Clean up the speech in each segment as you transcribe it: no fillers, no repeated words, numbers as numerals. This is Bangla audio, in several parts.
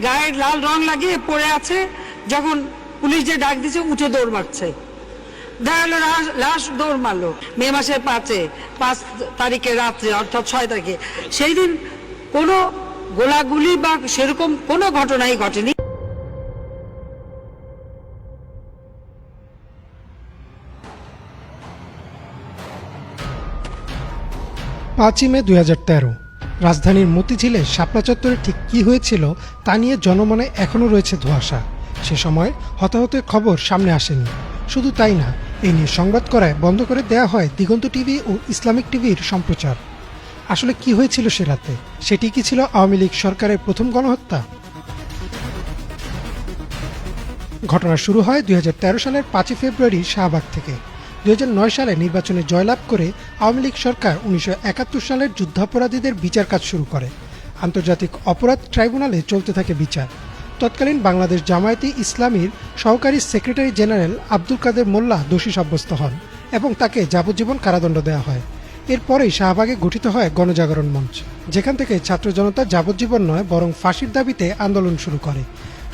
গায়ে লাল রং লাগিয়ে পড়ে আছে, যখন পুলিশ যে ডাক দিচ্ছে উঠে দৌড় মারছে। দেখা গেল লাশ দৌড় মারলো মে মাসের 5 তারিখে রাত্রে, অর্থাৎ 6 তারিখে। সেই দিন কোনো গোলাগুলি বা সেরকম কোনো ঘটনাই ঘটেনি। 5ই মে 2013 রাজধানীর মতিঝিলে শাপলা চত্বরে ঠিক কী হয়েছিল তা নিয়ে জনমনে এখনও রয়েছে ধোঁয়াশা। সে সময় হতাহতের খবর সামনে আসেনি। শুধু তাই না, এই নিয়ে সংবাদ করায় বন্ধ করে দেয়া হয় দিগন্ত টিভি ও ইসলামিক টিভির সম্প্রচার। আসলে কি হয়েছিল সে রাতে? সেটি কি ছিল আওয়ামী লীগ সরকারের প্রথম গণহত্যা? ঘটনা শুরু হয় 2013 সালের 5ই ফেব্রুয়ারি শাহবাগ থেকে। 2009 সালে নির্বাচনে জয়লাভ করে আওয়ামী লীগ সরকার 1971 সালের যুদ্ধাপরাধীদের বিচার কাজ শুরু করে। আন্তর্জাতিক অপরাধ ট্রাইব্যুনালে চলতে থাকে বিচার। তৎকালীন বাংলাদেশ জামায়াতে ইসলামীর সহকারী সেক্রেটারি জেনারেল আব্দুল কাদের মোল্লা দোষী সাব্যস্ত হন এবং তাকে যাবজ্জীবন কারাদণ্ড দেওয়া হয়। এরপরেই শাহবাগে গঠিত হয় গণজাগরণ মঞ্চ, যেখান থেকে ছাত্র জনতা যাবজ্জীবন নয় বরং ফাঁসির দাবিতে আন্দোলন শুরু করে।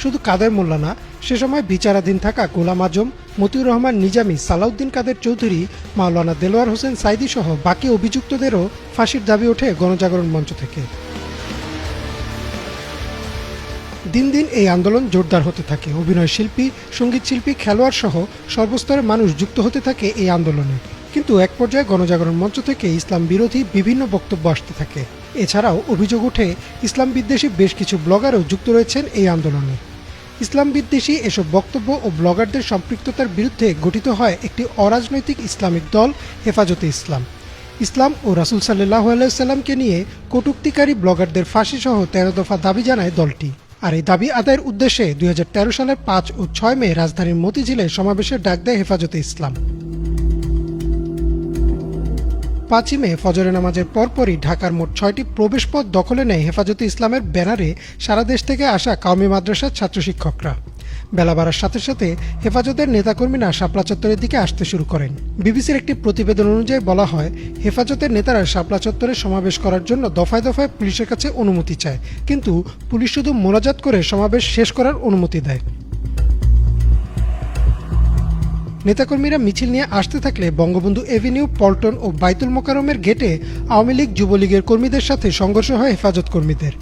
শুধু কাদের মোল্লা না, সে সময় বিচারাধীন থাকা গোলাম আজম, মতিউর রহমান নিজামী, সালাউদ্দিন কাদের চৌধুরী, মাওলানা দেলোয়ার হোসেন সাইদি সহ বাকি অভিযুক্তদেরও ফাঁসির দাবি ওঠে গণজাগরণ মঞ্চ থেকে। দিন দিন এই আন্দোলন জোরদার হতে থাকে। অভিনয় শিল্পী, সঙ্গীত শিল্পী, খেলোয়াড় সহ সর্বস্তরের মানুষ যুক্ত হতে থাকে এই আন্দোলনে। কিন্তু এক পর্যায়ে গণজাগরণ মঞ্চ থেকে ইসলাম বিরোধী বিভিন্ন বক্তব্য আসতে থাকে। এছাড়াও অভিযোগ ওঠে ইসলাম বিদ্বেষী বেশ কিছু ব্লগারও যুক্ত রয়েছেন এই আন্দোলনে। ইসলাম বিদ্বেষী এসব বক্তব্য ও ব্লগারদের সম্পৃক্ততার বিরুদ্ধে গঠিত হয় একটি অরাজনৈতিক ইসলামিক দল হেফাজতে ইসলাম। ইসলাম ও রাসূল সাল্লাল্লাহু আলাইহি সাল্লামকে নিয়ে কটূক্তিকারী ব্লগারদের ফাঁসি সহ 13 দফা দাবি জানায় দলটি। আর এই দাবি আদায়ের উদ্দেশ্যে 2013 সালের 5 ও 6 মে রাজধানীর মতিঝিলে সমাবেশের ডাক দেয় হেফাজতে ইসলাম। 5ই মে ফজরের নামাজের পরপরই ঢাকার মোট 6টি প্রবেশপথ দখলে নেয় হেফাজতে ইসলামের ব্যানারে সারা দেশ থেকে আসা কওমি মাদ্রাসার ছাত্র শিক্ষকরা। বেলা বাড়ার সাথে সাথে হেফাজতের নেতাকর্মীরা শাপলা চত্বরের দিকে আসতে শুরু করেন। বিবিসির একটি প্রতিবেদন অনুযায়ী বলা হয়, হেফাজতের নেতারা শাপলা চত্বরে সমাবেশ করার জন্য দফায় দফায় পুলিশের কাছে অনুমতি চায়, কিন্তু পুলিশ শুধু মোনাজাত করে সমাবেশ শেষ করার অনুমতি দেয়। নেতাকর্মীরা মিছিল নিয়ে আসতে থাকলে বঙ্গবন্ধু এভিনিউ, পল্টন ও বাইতুল মোকাররমের গেটে আওয়ামী লীগ, যুবলীগের কর্মীদের সাথে সংঘর্ষ হয় হেফাজত কর্মীদের।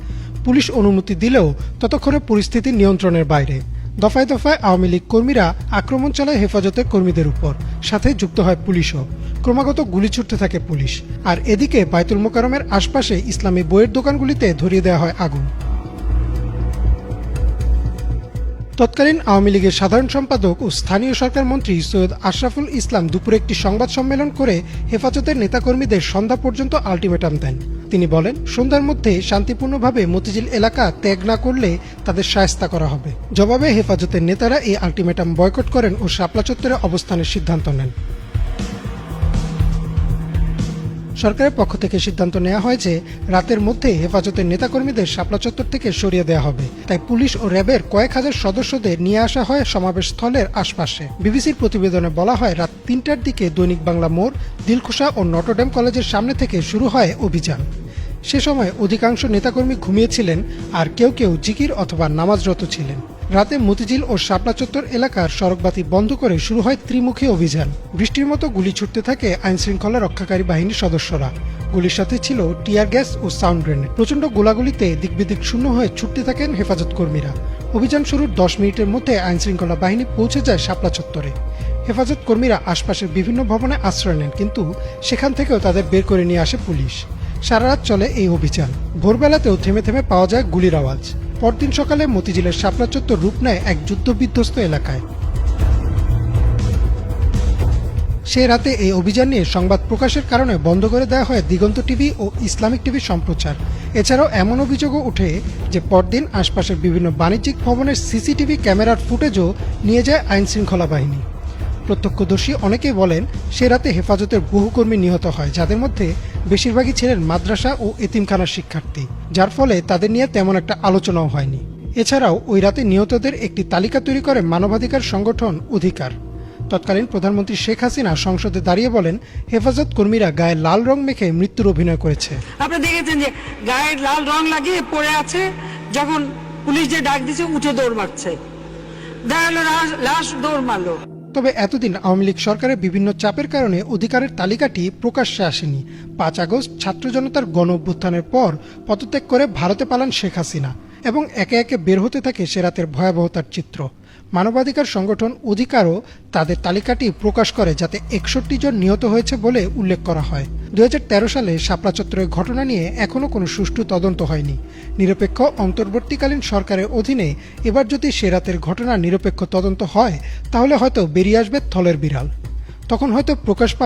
পুলিশ অনুমতি দিলেও ততক্ষণে পরিস্থিতি নিয়ন্ত্রণের বাইরে। দফায় দফায় আওয়ামী লীগ কর্মীরা আক্রমণ চালায় হেফাজতের কর্মীদের উপর, সাথে যুক্ত হয় পুলিশও। ক্রমাগত গুলি ছুটতে থাকে পুলিশ। আর এদিকে বাইতুল মোকাররমের আশপাশে ইসলামী বইয়ের দোকানগুলিতে ধরিয়ে দেওয়া হয় আগুন। তৎকালীন আওয়ামী লীগের সাধারণ সম্পাদক ও স্থানীয় সরকার মন্ত্রী সৈয়দ আশরাফুল ইসলাম দুপুরে একটি সংবাদ সম্মেলন করে হেফাজতের নেতাকর্মীদের সন্ধ্যা পর্যন্ত আলটিমেটাম দেন। তিনি বলেন, সন্ধ্যার মধ্যে শান্তিপূর্ণভাবে মতিঝিল এলাকা ত্যাগ না করলে তাদের শায়েস্তা করা হবে। জবাবে হেফাজতের নেতারা এই আলটিমেটাম বয়কট করেন ও শাপলা চত্বরে অবস্থানের সিদ্ধান্ত নেন। সরকারের পক্ষ থেকে সিদ্ধান্ত নেওয়া হয় যে রাতের মধ্যে হেফাজতের নেতাকর্মীদের শাপলা চত্বর থেকে সরিয়ে দেওয়া হবে। তাই পুলিশ ও র্যাবের কয়েক হাজার সদস্যদের নিয়ে আসা হয় সমাবেশ স্থলের আশপাশে। বিবিসির প্রতিবেদনে বলা হয়, রাত 3টার দিকে দৈনিক বাংলা মোড়, দিলখুশা ও নটরডেম কলেজের সামনে থেকে শুরু হয় অভিযান। সে সময় অধিকাংশ নেতাকর্মী ঘুমিয়েছিলেন, আর কেউ কেউ জিকির অথবা নামাজরত ছিলেন। রাতে মতিঝিল ও শাপলা চত্বর এলাকার সড়কবাতি বন্ধ করে শুরু হয় ত্রিমুখী অভিযান। বৃষ্টির মতো গুলি ছুটতে থাকে আইনশৃঙ্খলা রক্ষাকারী বাহিনীর সদস্যরা। গুলির সাথে ছিল টিয়ার গ্যাস ও সাউন্ড গ্রেনেড। প্রচণ্ড গোলাগুলিতে দিকবিদিক শূন্য হয়ে ছুটতে থাকেন হেফাজত কর্মীরা। অভিযান শুরুর 10 মিনিটের মধ্যে আইনশৃঙ্খলা বাহিনী পৌঁছে যায় শাপলা চত্বরে। হেফাজত কর্মীরা আশপাশের বিভিন্ন ভবনে আশ্রয় নেন, কিন্তু সেখান থেকেও তাদের বের করে নিয়ে আসে পুলিশ। সারা রাত চলে এই অভিযান। ভোরবেলাতেও থেমে থেমে পাওয়া যায় গুলির আওয়াজ। পরদিন সকালে মতিঝিলের শাপলা চত্বর রূপ নেয় এক যুদ্ধবিধ্বস্ত এলাকায়। সে রাতে এই অভিযান নিয়ে সংবাদ প্রকাশের কারণে বন্ধ করে দেওয়া হয় দিগন্ত টিভি ও ইসলামিক টিভির সম্প্রচার। এছাড়াও এমন অভিযোগও ওঠে যে পরদিন আশপাশের বিভিন্ন বাণিজ্যিক ভবনের সিসিটিভি ক্যামেরার ফুটেজও নিয়ে যায় আইনশৃঙ্খলা বাহিনী। প্রত্যক্ষদর্শী অনেকেই বলেন, সে রাতে হেফাজতের বহু কর্মী নিহত হয়, যাদের মধ্যে বেশিরভাগই ছিলেন মাদ্রাসা ও এতিমখানার শিক্ষার্থী, যার ফলে তাদের নিয়ে তেমন একটা আলোচনাও হয়নি। এছাড়াও ওই রাতে নিহতদের একটি তালিকা তৈরি করে মানবাধিকার সংগঠন অধিকার। তৎকালীন প্রধানমন্ত্রী শেখ হাসিনা সংসদে দাঁড়িয়ে বলেন, হেফাজত কর্মীরা গায়ে লাল রং মেখে মৃত্যুর অভিনয় করেছে। আপনি দেখেছেন যে গায়ে লাল রং লাগিয়ে পড়ে আছে, যখন পুলিশ যে ডাক দিছে উঠে দৌড় মারছে, দেখা গেল লাশ দৌড় মারলো। তবে এতদিন আওয়ামী লীগ সরকারের বিভিন্ন চাপের কারণে অধিকারের তালিকাটি প্রকাশ্যে আসেনি। 5 আগস্ট ছাত্র জনতার গণ অভ্যুত্থানের পর পদত্যাগ করে ভারতে পালান শেখ হাসিনা এবং একে একে বের হতে থাকে সে রাতের ভয়াবহতার চিত্র। মানবাধিকার সংগঠন অধিকারও তাদের তালিকাটি প্রকাশ করে, যাতে 61 জন নিহত হয়েছে বলে উল্লেখ করা হয়। 2013 সালে শাপলা চত্বরের ঘটনা নিয়ে এখনও কোনো সুষ্ঠু তদন্ত হয়নি। নিরপেক্ষ অন্তর্বর্তীকালীন সরকারের অধীনে এবার যদি সে রাতের ঘটনা নিরপেক্ষ তদন্ত হয়, তাহলে হয়তো বেরিয়ে আসবে থলের বিড়াল। তখন হয়তো প্রকাশ